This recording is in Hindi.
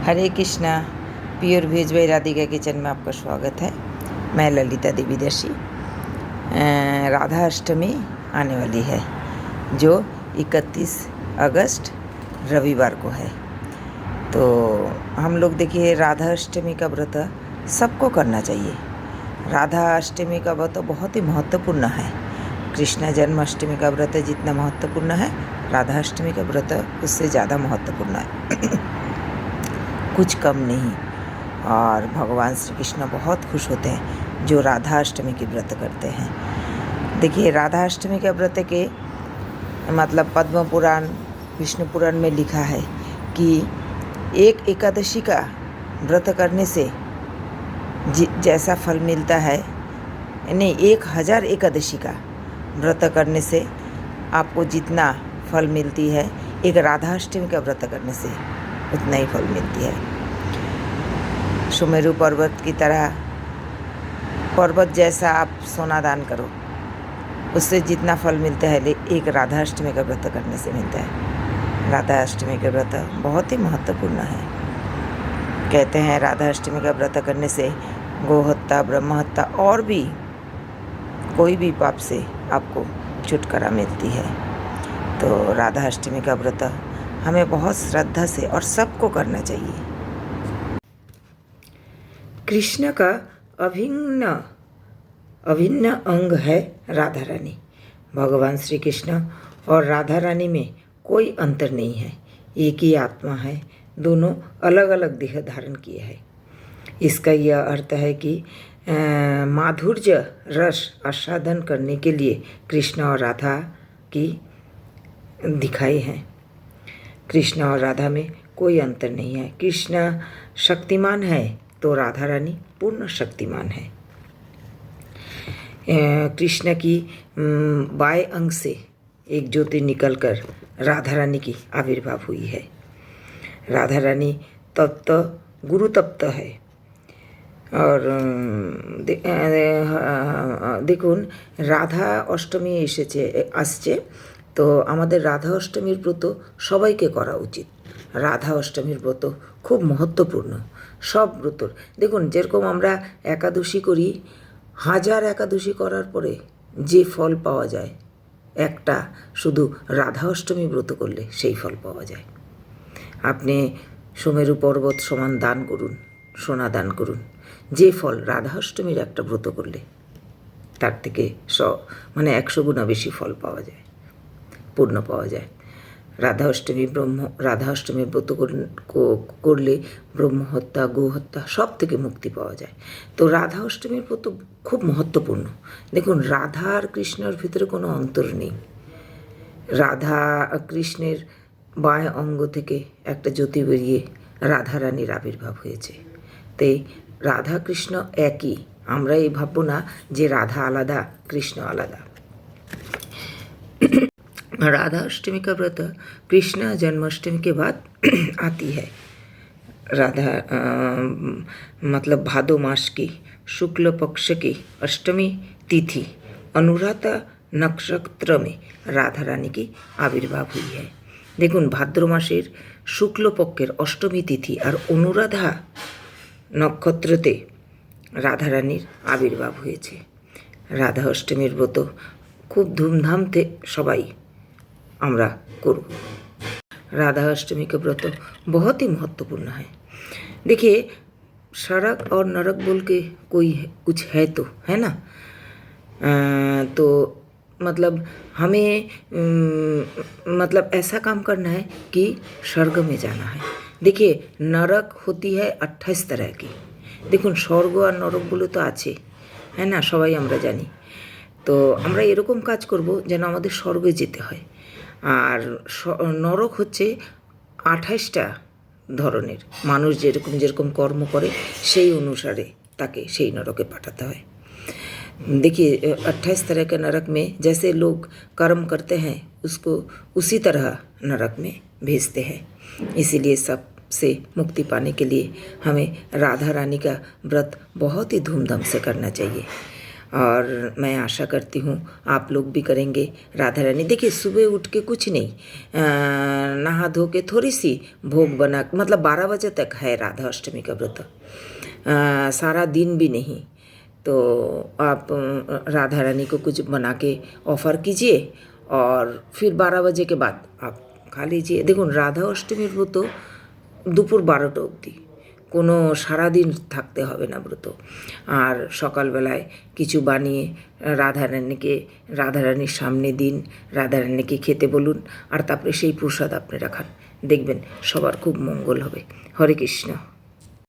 Hare Krishna. Pure veg by Radhika kitchen में आपका स्वागत है। मैं ललिता देवी दर्शी। राधा अष्टमी आने वाली है जो 31 अगस्त रविवार को है। तो हम लोग देखिए, राधा अष्टमी का व्रत सबको करना चाहिए। राधा अष्टमी का व्रत बहुत ही महत्वपूर्ण है। कृष्ण जन्माष्टमी का व्रत जितना महत्वपूर्ण है, राधा अष्टमी का व्रत उससे ज़्यादा महत्वपूर्ण है कुछ कम नहीं। और भगवान श्री कृष्ण बहुत खुश होते हैं जो राधा अष्टमी के व्रत करते हैं। देखिए, राधा अष्टमी के व्रत के मतलब पद्म पुराण, विष्णु पुराण में लिखा है कि एक एकादशी का व्रत करने से जैसा फल मिलता है, नहीं 1000 एकादशी का व्रत करने से आपको जितना फल मिलती है, एक राधा अष्टमी का व्रत करने से उतना ही फल मिलती है। सुमेरु पर्वत की तरह पर्वत जैसा आप सोना दान करो, उससे जितना फल मिलता है एक राधा अष्टमी का व्रत करने से मिलता है। राधा अष्टमी का व्रत बहुत ही महत्वपूर्ण है। कहते हैं राधा अष्टमी का व्रत करने से गोहत्या, ब्रह्महत्या और भी कोई भी पाप से आपको छुटकारा मिलती है। तो राधा अष्टमी का व्रत हमें बहुत श्रद्धा से और सबको करना चाहिए। कृष्ण का अभिन्न अंग है राधा रानी। भगवान श्री कृष्ण और राधा रानी में कोई अंतर नहीं है, एक ही आत्मा है। दोनों अलग अलग देह धारण किए हैं। इसका यह अर्थ है कि माधुर्य रस आस्वादन करने के लिए कृष्ण और राधा की दिखाए हैं। कृष्ण और राधा में कोई अंतर नहीं है। कृष्ण शक्तिमान है तो राधा रानी पूर्ण शक्तिमान है। कृष्ण की बाएं अंग से एक ज्योति निकलकर राधा रानी की आविर्भाव हुई है। राधा रानी तप्त गुरु तप्त है। और দেখুন, রাধা অষ্টমী আসছে, তো আমাদের রাধা অষ্টমীর ব্রত সবাইকে করা উচিত। রাধা অষ্টমীর ব্রত খুব মহত্বপূর্ণ। সব ব্রতর দেখুন, যেরকম আমরা একাদশী করি, 1000 একাদশী করার পরে যে ফল পাওয়া যায়, একটা শুধু রাধা অষ্টমী ব্রত করলে সেই ফল পাওয়া যায়। আপনি সুমেরু পর্বত সমান দান করুন, সোনা দান করুন, যে ফল রাধা অষ্টমীর একটা ব্রত করলে তার থেকে 100 গুণা বেশি ফল পাওয়া যায়, পূর্ণ পাওয়া যায়। রাধা অষ্টমীর ব্রত করলে ব্রহ্মহত্যা, গোহত্যা সব থেকে মুক্তি পাওয়া যায়। তো রাধা অষ্টমীর ব্রত খুব মহত্বপূর্ণ। দেখুন, রাধা আর কৃষ্ণের ভিতরে কোনো অন্তর নেই। রাধা কৃষ্ণের বাঁ অঙ্গ থেকে একটা জ্যোতি বেরিয়ে রাধা রানীর আবির্ভাব হয়েছে। তাই রাধা কৃষ্ণ একই। আমরা এই ভাববো না যে রাধা আলাদা, কৃষ্ণ আলাদা। राधा अष्टमी का व्रत कृष्ण जन्माष्टमी के बाद आती है। राधा मतलब भादो मास की शुक्ल पक्ष की अष्टमी तिथि अनुराधा नक्षत्र में राधा रानी की आविर्भाव हुई है। देखुन, भाद्र मासेर शुक्ल पक्षेर अष्टमी तिथि और अनुराधा नक्षत्रते राधा रानीर आविर्भाव हुए। राधा अष्टमीर व्रत खूब धूमधाम से सबाई আমরা করব। राधा अष्टमी का व्रत बहुत ही महत्वपूर्ण है। देखिए, सड़क और नरक बोल के कोई कुछ है तो है ना। तो मतलब हमें मतलब ऐसा काम करना है कि स्वर्ग में जाना है। देखिए, नरक होती है 28 तरह की। দেখুন, স্বর্গ আর নরকগুলো তো আছে, হ্যাঁ না, সবাই আমরা জানি। তো আমরা এরকম কাজ করব যেন আমাদের স্বর্গে যেতে হয়। আর নরক হচ্ছে 28টা ধরনের। মানুষ যেরকম যেরকম কর্ম করে সেই অনুসারে তাকে সেই নরকে পাঠাতে হয়। देखिए, 28 तरह के नरक में जैसे लोग कर्म करते हैं उसको उसी तरह नरक में भेजते हैं। इसीलिए सब से मुक्ति पाने के लिए हमें राधा रानी का व्रत बहुत ही धूमधाम से करना चाहिए। और मैं आशा करती हूँ आप लोग भी करेंगे। राधा रानी देखिए, सुबह उठ के कुछ नहीं, नहा धो के थोड़ी सी भोग बना, मतलब 12 बजे तक है राधा अष्टमी का व्रत, सारा दिन भी नहीं। तो आप राधा रानी को कुछ बना के ऑफ़र कीजिए और फिर 12 बजे के बाद आप खा लीजिए। দেখুন রাধা অষ্টমীর ব্রত দুপুর 12টা অবধি, কোনো সারাদিন থাকতে হবে না ব্রত। আর সকালবেলায় কিছু বানিয়ে রাধারানীর সামনে দিন, রাধারানীকে খেতে বলুন, আর তারপরে সেই প্রসাদ আপনারা খান, দেখবেন সবার খুব মঙ্গল হবে। হরে কৃষ্ণ।